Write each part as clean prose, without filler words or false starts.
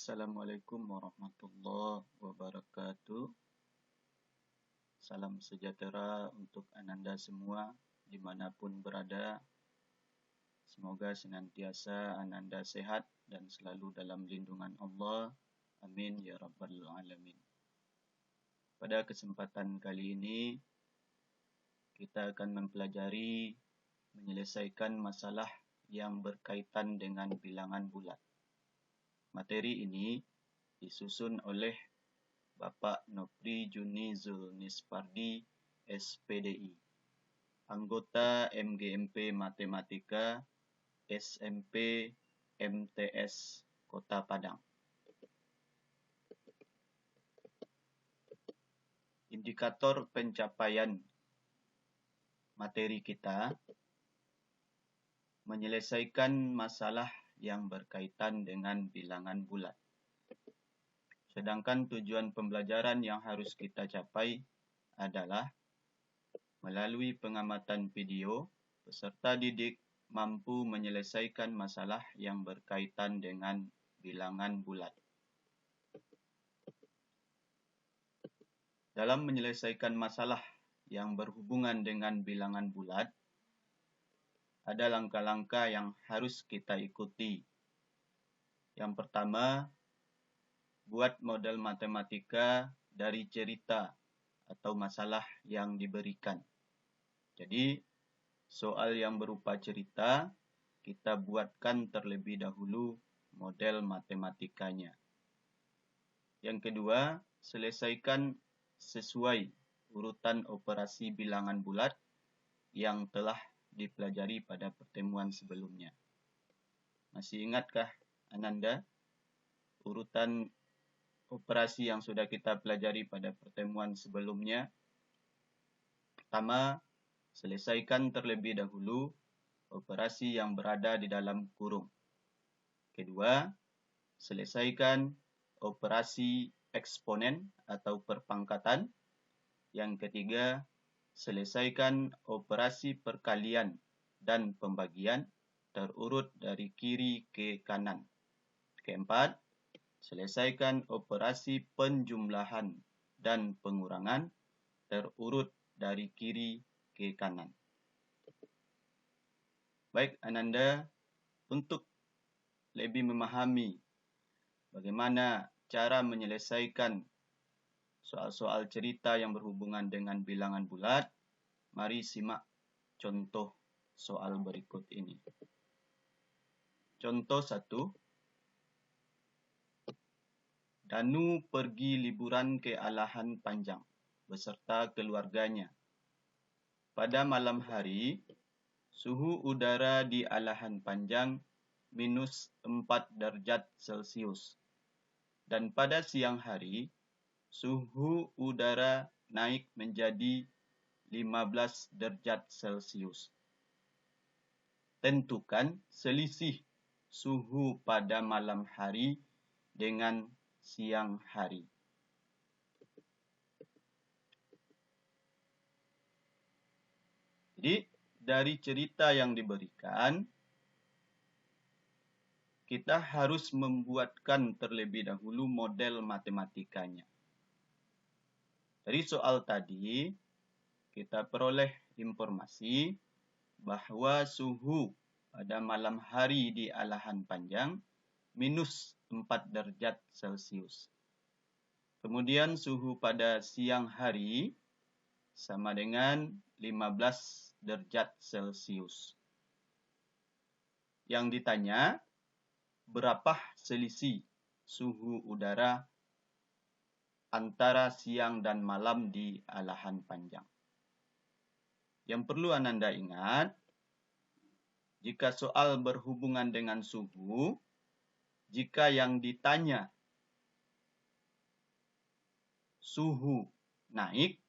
Assalamualaikum warahmatullahi wabarakatuh. Salam sejahtera untuk Ananda semua dimanapun berada. Semoga senantiasa Ananda sehat dan selalu dalam lindungan Allah. Amin ya rabbal alamin. Pada kesempatan kali ini kita akan mempelajari menyelesaikan masalah yang berkaitan dengan bilangan bulat. Materi ini disusun oleh Bapak Nopri Juni Zulnispardi, SPDI, anggota MGMP Matematika SMP MTS Kota Padang. Indikator pencapaian materi kita menyelesaikan masalah yang berkaitan dengan bilangan bulat. Sedangkan tujuan pembelajaran yang harus kita capai adalah melalui pengamatan video, peserta didik mampu menyelesaikan masalah yang berkaitan dengan bilangan bulat. Dalam menyelesaikan masalah yang berhubungan dengan bilangan bulat, ada langkah-langkah yang harus kita ikuti. Yang pertama, buat model matematika dari cerita atau masalah yang diberikan. Jadi, soal yang berupa cerita, kita buatkan terlebih dahulu model matematikanya. Yang kedua, selesaikan sesuai urutan operasi bilangan bulat yang telah dipelajari pada pertemuan sebelumnya. Masih ingatkah Ananda urutan operasi yang sudah kita pelajari pada pertemuan sebelumnya? Pertama, selesaikan terlebih dahulu operasi yang berada di dalam kurung. Kedua, selesaikan operasi eksponen atau perpangkatan. Yang ketiga, selesaikan operasi perkalian dan pembagian terurut dari kiri ke kanan. Keempat, selesaikan operasi penjumlahan dan pengurangan terurut dari kiri ke kanan. Baik Ananda, untuk lebih memahami bagaimana cara menyelesaikan soal-soal cerita yang berhubungan dengan bilangan bulat, mari simak contoh soal berikut ini. Contoh 1. Danu pergi liburan ke Alahan Panjang beserta keluarganya. Pada malam hari, suhu udara di Alahan Panjang -4 derajat Celcius. Dan pada siang hari, suhu udara naik menjadi 15 derajat Celcius. Tentukan selisih suhu pada malam hari dengan siang hari. Jadi, dari cerita yang diberikan, kita harus membuatkan terlebih dahulu model matematikanya. Dari soal tadi, kita peroleh informasi bahwa suhu pada malam hari di Alahan Panjang -4 derajat Celcius. Kemudian suhu pada siang hari sama dengan 15 derajat Celcius. Yang ditanya, berapa selisih suhu udara antara siang dan malam di Alahan Panjang? Yang perlu Ananda ingat, jika soal berhubungan dengan suhu, jika yang ditanya suhu naik,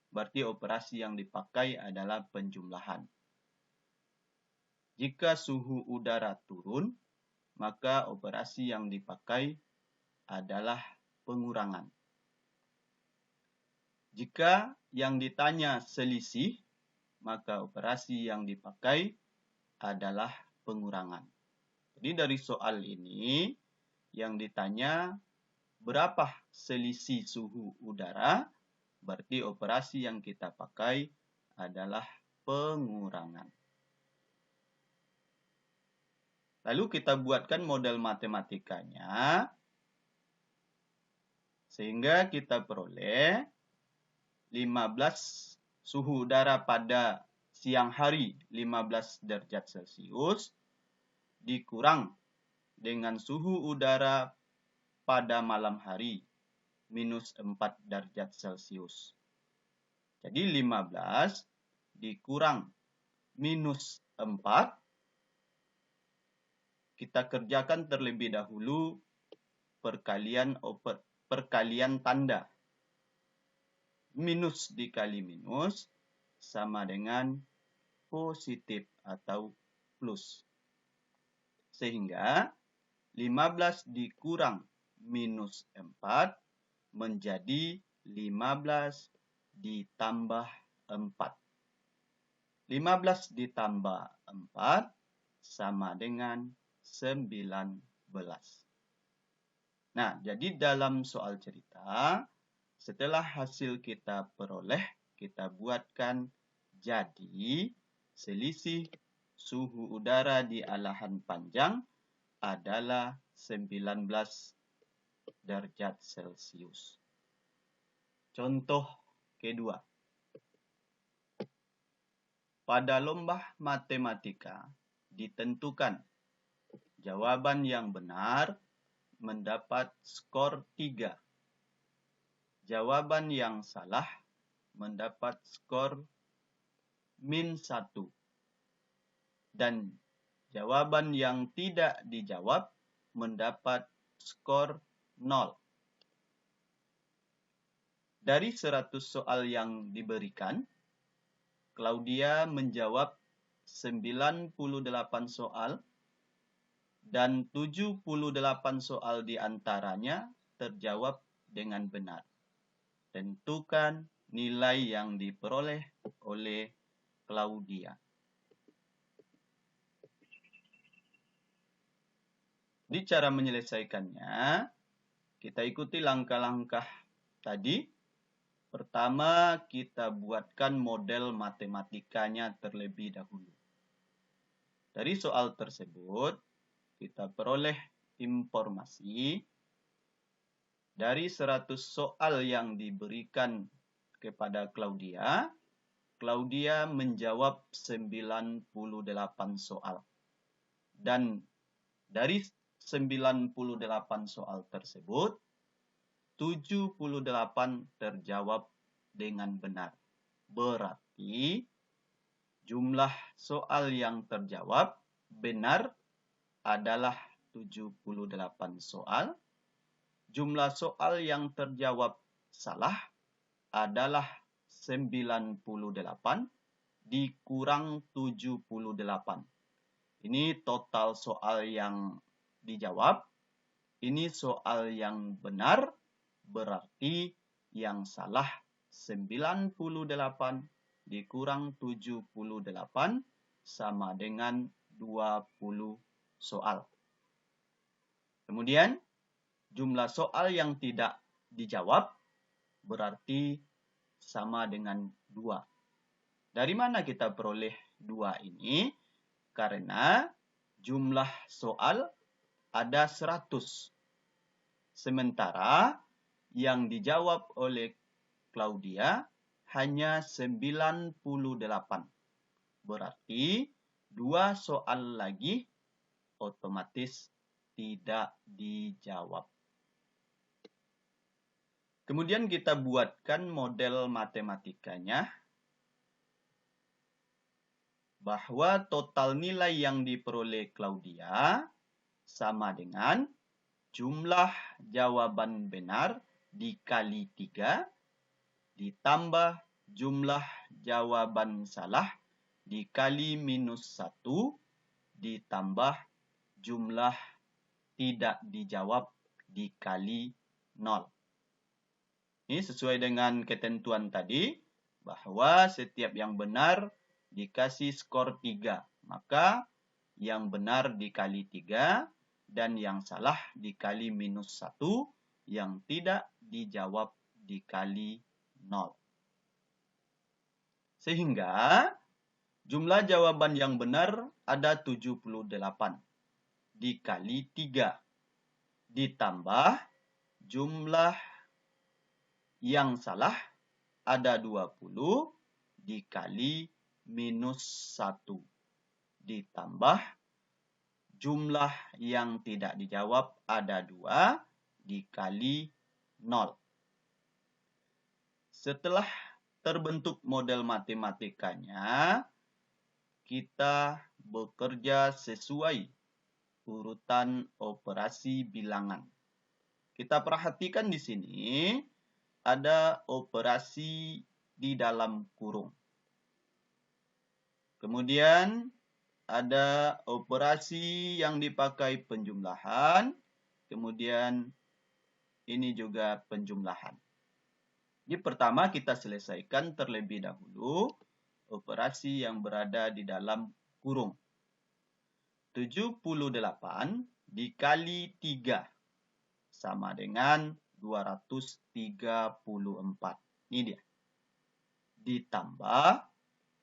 berarti operasi yang dipakai adalah penjumlahan. Jika suhu udara turun, maka operasi yang dipakai adalah pengurangan. Jika yang ditanya selisih, maka operasi yang dipakai adalah pengurangan. Jadi dari soal ini, yang ditanya berapa selisih suhu udara, berarti operasi yang kita pakai adalah pengurangan. Lalu kita buatkan model matematikanya, sehingga kita peroleh 15 suhu udara pada siang hari 15 derajat Celcius dikurang dengan suhu udara pada malam hari minus 4 derajat Celcius. Jadi 15 dikurang minus 4, kita kerjakan terlebih dahulu perkalian tanda. Minus dikali minus sama dengan positif atau plus. Sehingga 15 dikurang minus 4 menjadi 15 ditambah 4. 15 ditambah 4 sama dengan 19. Nah, jadi dalam soal cerita, setelah hasil kita peroleh, kita buatkan jadi selisih suhu udara di alahan panjang adalah 19 derajat Celcius. Contoh kedua. Pada lomba matematika ditentukan jawaban yang benar mendapat skor 3. Jawaban yang salah mendapat skor -1. Dan jawaban yang tidak dijawab mendapat skor 0. Dari 100 soal yang diberikan, Claudia menjawab 98 soal dan 78 soal diantaranya terjawab dengan benar. Tentukan nilai yang diperoleh oleh Claudia. Di cara menyelesaikannya, kita ikuti langkah-langkah tadi. Pertama, kita buatkan model matematikanya terlebih dahulu. Dari soal tersebut, kita peroleh informasi dari 100 soal yang diberikan kepada Claudia, Claudia menjawab 98 soal. Dan dari 98 soal tersebut, 78 terjawab dengan benar. Berarti jumlah soal yang terjawab benar adalah 78 soal. Jumlah soal yang terjawab salah adalah 98 dikurang 78. Ini total soal yang dijawab. Ini soal yang benar, berarti yang salah 98 dikurang 78 sama dengan 20 soal. Kemudian jumlah soal yang tidak dijawab berarti sama dengan 2. Dari mana kita peroleh 2 ini? Karena jumlah soal ada 100. Sementara yang dijawab oleh Claudia hanya 98. Berarti 2 soal lagi otomatis tidak dijawab. Kemudian kita buatkan model matematikanya bahwa total nilai yang diperoleh Claudia sama dengan jumlah jawaban benar dikali 3 ditambah jumlah jawaban salah dikali -1 ditambah jumlah tidak dijawab dikali 0. Ini sesuai dengan ketentuan tadi bahwa setiap yang benar dikasih skor 3. Maka yang benar dikali 3 dan yang salah dikali minus 1, yang tidak dijawab dikali 0. Sehingga jumlah jawaban yang benar ada 78 dikali 3 ditambah jumlah yang salah ada 20 dikali minus 1 ditambah jumlah yang tidak dijawab ada 2 dikali 0. Setelah terbentuk model matematikanya, kita bekerja sesuai urutan operasi bilangan. Kita perhatikan di sini ada operasi di dalam kurung. Kemudian ada operasi yang dipakai penjumlahan, kemudian ini juga penjumlahan. Jadi pertama kita selesaikan terlebih dahulu operasi yang berada di dalam kurung. 78 dikali 3 sama dengan 234. Ini dia. Ditambah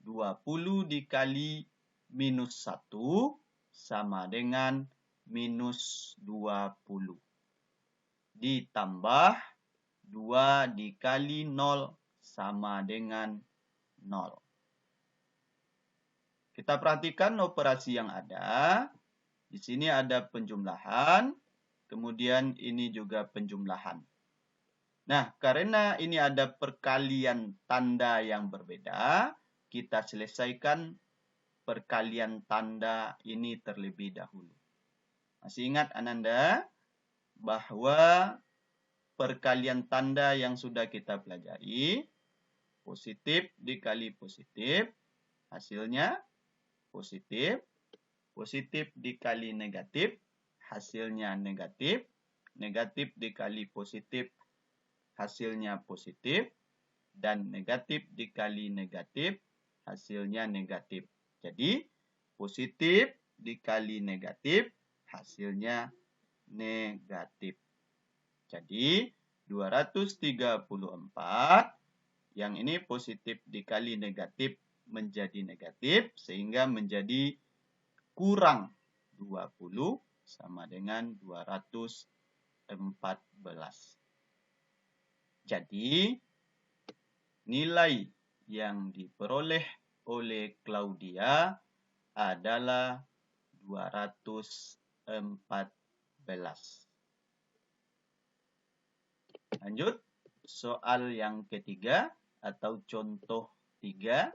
20 dikali minus 1 sama dengan minus 20. Ditambah 2 dikali 0 sama dengan 0. Kita perhatikan operasi yang ada. Di sini ada penjumlahan, kemudian ini juga penjumlahan. Nah, karena ini ada perkalian tanda yang berbeda, kita selesaikan perkalian tanda ini terlebih dahulu. Masih ingat Ananda bahwa perkalian tanda yang sudah kita pelajari, positif dikali positif, hasilnya positif. Positif dikali negatif, hasilnya negatif. Negatif dikali positif, hasilnya positif. Dan negatif dikali negatif, hasilnya negatif. Jadi, positif dikali negatif, hasilnya negatif. Jadi, 234, yang ini positif dikali negatif menjadi negatif, sehingga menjadi kurang 20 sama dengan 214. Jadi, nilai yang diperoleh oleh Claudia adalah 214. Lanjut, soal yang ketiga atau contoh 3.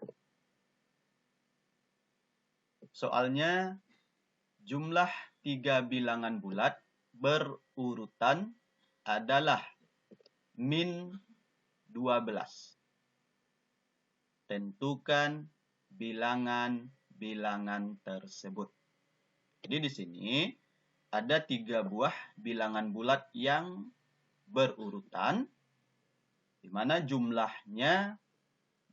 Soalnya, jumlah 3 bilangan bulat berurutan adalah min 12. Tentukan bilangan-bilangan tersebut. Jadi di sini ada 3 buah bilangan bulat yang berurutan, di mana jumlahnya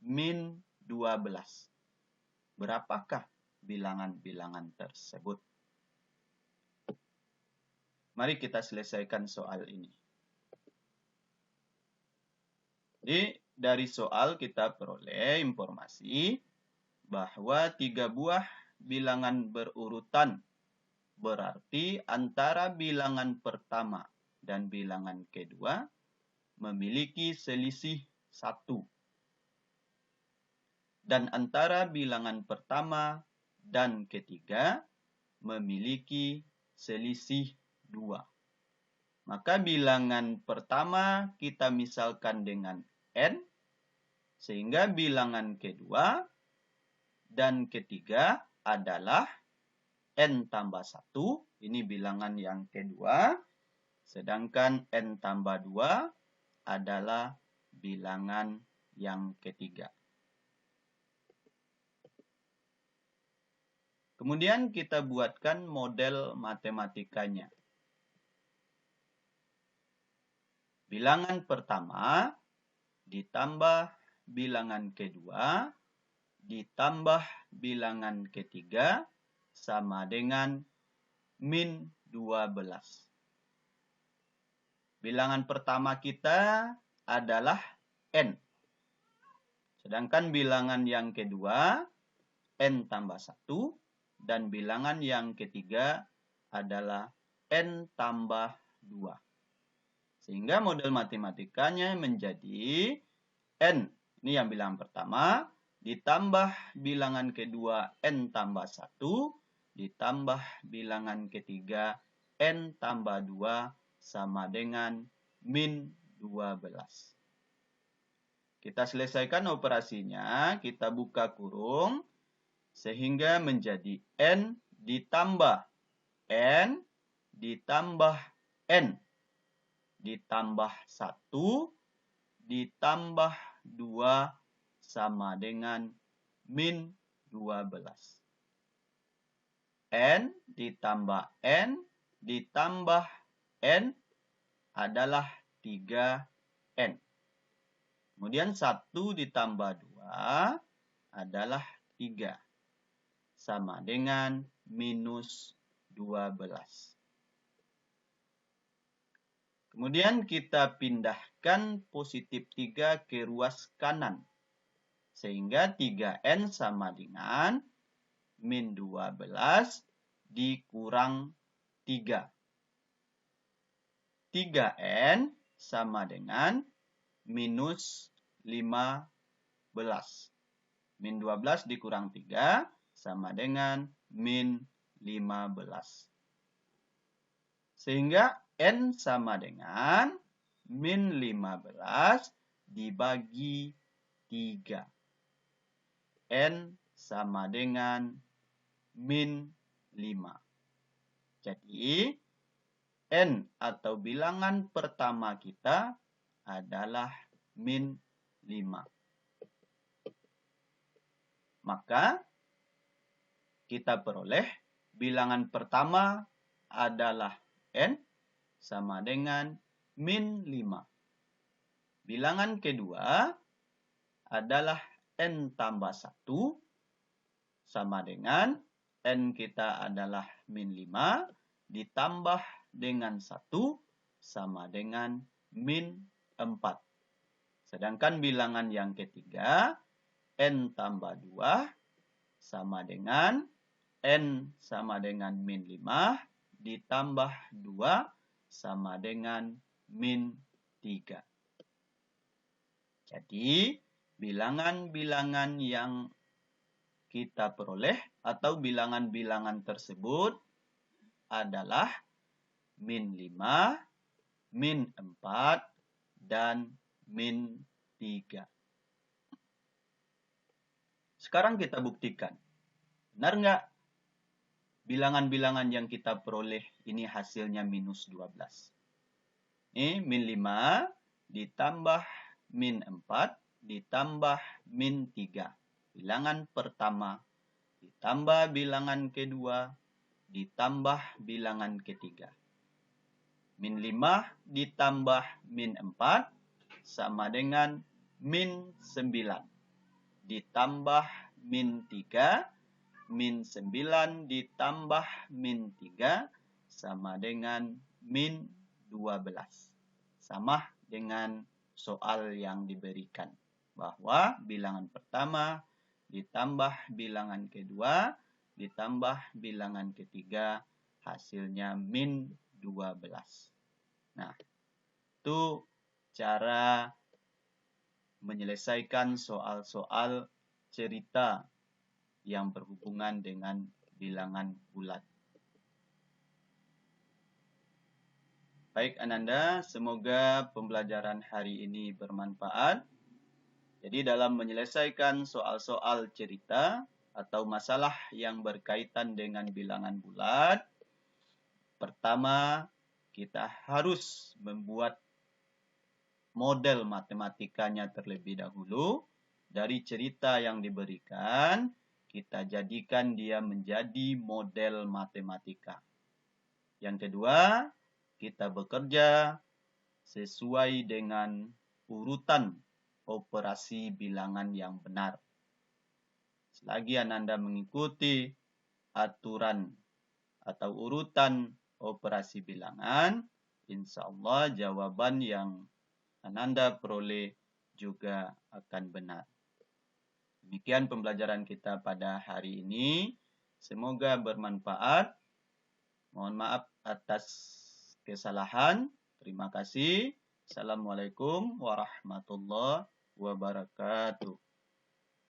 min 12. Berapakah bilangan-bilangan tersebut? Mari kita selesaikan soal ini. Jadi, dari soal kita peroleh informasi bahwa 3 buah bilangan berurutan berarti antara bilangan pertama dan bilangan kedua memiliki selisih 1. Dan antara bilangan pertama dan ketiga memiliki selisih 2. Maka bilangan pertama kita misalkan dengan n, sehingga bilangan kedua dan ketiga adalah n tambah 1, ini bilangan yang kedua, sedangkan n tambah 2 adalah bilangan yang ketiga. Kemudian kita buatkan model matematikanya. Bilangan pertama ditambah bilangan kedua ditambah bilangan ketiga sama dengan min 12. Bilangan pertama kita adalah N. Sedangkan bilangan yang kedua, N tambah 1. Dan bilangan yang ketiga adalah N tambah 2. Sehingga model matematikanya menjadi N, ini yang bilangan pertama, ditambah bilangan kedua N tambah 1, ditambah bilangan ketiga N tambah 2 sama dengan min 12. Kita selesaikan operasinya, kita buka kurung, sehingga menjadi N ditambah N ditambah N ditambah 1 ditambah 2 sama dengan min 12. N ditambah N ditambah N adalah 3N. Kemudian 1 ditambah 2 adalah 3. Sama dengan minus 12. Kemudian kita pindahkan positif 3 ke ruas kanan. Sehingga 3N sama dengan min 12 dikurang 3. 3N sama dengan minus 15. Min 12 dikurang 3 sama dengan min 15. Sehingga N sama dengan min 15 dibagi 3. N sama dengan min 5. Jadi, N atau bilangan pertama kita adalah min 5. Maka, kita peroleh bilangan pertama adalah N sama dengan min 5. Bilangan kedua adalah N tambah 1 sama dengan N kita adalah min 5 ditambah dengan 1 sama dengan min 4. Sedangkan bilangan yang ketiga N tambah 2 sama dengan N sama dengan min 5 ditambah 2 sama dengan min 3. Jadi, bilangan-bilangan yang kita peroleh atau bilangan-bilangan tersebut adalah min 5, min 4, dan min 3. Sekarang kita buktikan. Benar nggak? Bilangan-bilangan yang kita peroleh ini hasilnya minus 12. Ini min 5 ditambah min 4 ditambah min 3. Bilangan pertama ditambah bilangan kedua ditambah bilangan ketiga. Min 5 ditambah min 4 sama dengan min 9 ditambah min 3. Min 9 ditambah min 3 sama dengan min 12. Sama dengan soal yang diberikan. Bahwa bilangan pertama ditambah bilangan kedua ditambah bilangan ketiga hasilnya min 12. Nah, itu cara menyelesaikan soal-soal cerita yang berhubungan dengan bilangan bulat. Baik Ananda, semoga pembelajaran hari ini bermanfaat. Jadi dalam menyelesaikan soal-soal cerita atau masalah yang berkaitan dengan bilangan bulat, pertama kita harus membuat model matematikanya terlebih dahulu. Dari cerita yang diberikan, kita jadikan dia menjadi model matematika. Yang kedua, kita bekerja sesuai dengan urutan operasi bilangan yang benar. Selagi Ananda mengikuti aturan atau urutan operasi bilangan, insya Allah jawaban yang Ananda peroleh juga akan benar. Demikian pembelajaran kita pada hari ini. Semoga bermanfaat. Mohon maaf atas kesalahan. Terima kasih. Assalamualaikum warahmatullahi wabarakatuh.